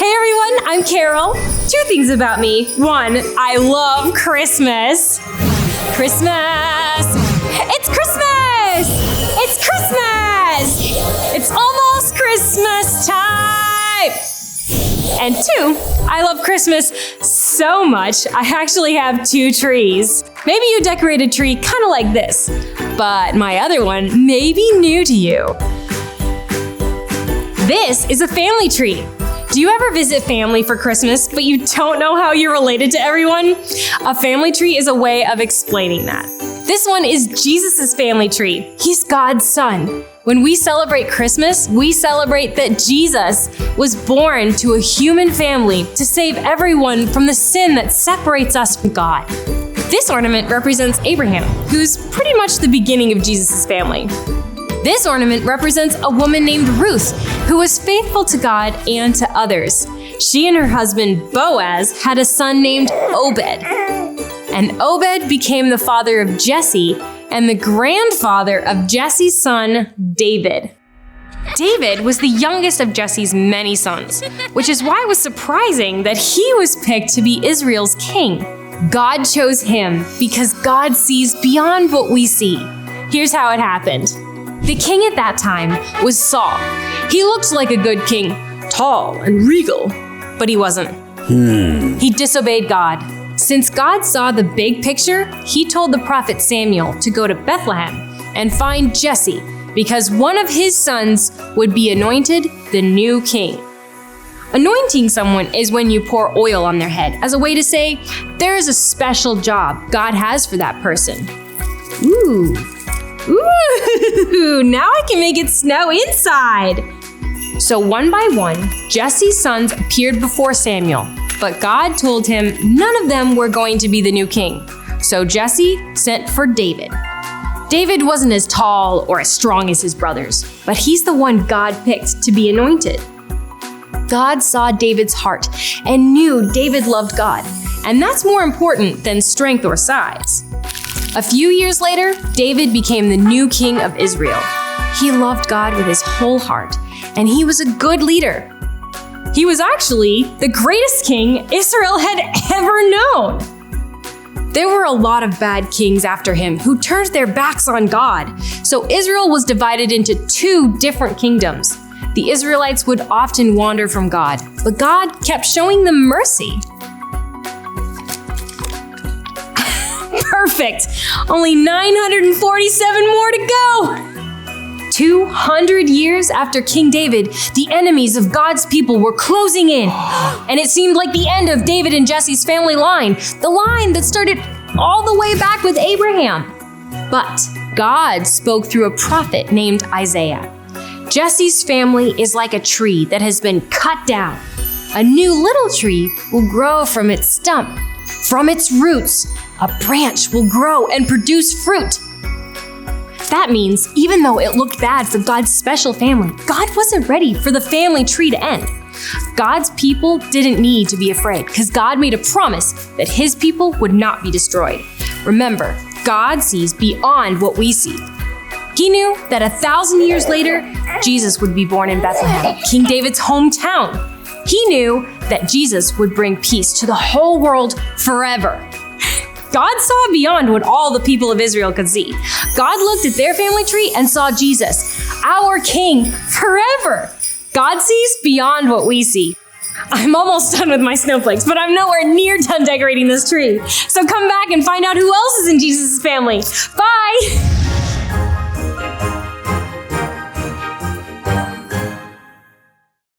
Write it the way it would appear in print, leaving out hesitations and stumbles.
Hey everyone, I'm Carol. 2 things about me. 1, I love Christmas. Christmas! It's Christmas! It's Christmas! It's almost Christmas time! And 2, I love Christmas so much, I actually have 2 trees. Maybe you decorate a tree kind of like this, but my other one may be new to you. This is a family tree. Do you ever visit family for Christmas, but you don't know how you're related to everyone? A family tree is a way of explaining that. This one is Jesus' family tree. He's God's son. When we celebrate Christmas, we celebrate that Jesus was born to a human family to save everyone from the sin that separates us from God. This ornament represents Abraham, who's pretty much the beginning of Jesus' family. This ornament represents a woman named Ruth, who was faithful to God and to others. She and her husband, Boaz, had a son named Obed. And Obed became the father of Jesse and the grandfather of Jesse's son, David. David was the youngest of Jesse's many sons, which is why it was surprising that he was picked to be Israel's king. God chose him because God sees beyond what we see. Here's how it happened. The king at that time was Saul. He looked like a good king, tall and regal, but he wasn't. He disobeyed God. Since God saw the big picture, he told the prophet Samuel to go to Bethlehem and find Jesse, because one of his sons would be anointed the new king. Anointing someone is when you pour oil on their head as a way to say, there is a special job God has for that person. Ooh, now I can make it snow inside. So one by one, Jesse's sons appeared before Samuel, but God told him none of them were going to be the new king. So Jesse sent for David. David wasn't as tall or as strong as his brothers, but he's the one God picked to be anointed. God saw David's heart and knew David loved God, and that's more important than strength or size. A few years later, David became the new king of Israel. He loved God with his whole heart, and he was a good leader. He was actually the greatest king Israel had ever known. There were a lot of bad kings after him who turned their backs on God, so Israel was divided into 2 different kingdoms. The Israelites would often wander from God, but God kept showing them mercy. Perfect! Only 947 more to go! 200 years after King David, the enemies of God's people were closing in. And it seemed like the end of David and Jesse's family line, the line that started all the way back with Abraham. But God spoke through a prophet named Isaiah. Jesse's family is like a tree that has been cut down. A new little tree will grow from its stump. From its roots, a branch will grow and produce fruit. That means even though it looked bad for God's special family, God wasn't ready for the family tree to end. God's people didn't need to be afraid because God made a promise that his people would not be destroyed. Remember, God sees beyond what we see. He knew that 1,000 years later, Jesus would be born in Bethlehem, King David's hometown. He knew that Jesus would bring peace to the whole world forever. God saw beyond what all the people of Israel could see. God looked at their family tree and saw Jesus, our King, forever. God sees beyond what we see. I'm almost done with my snowflakes, but I'm nowhere near done decorating this tree. So come back and find out who else is in Jesus' family. Bye!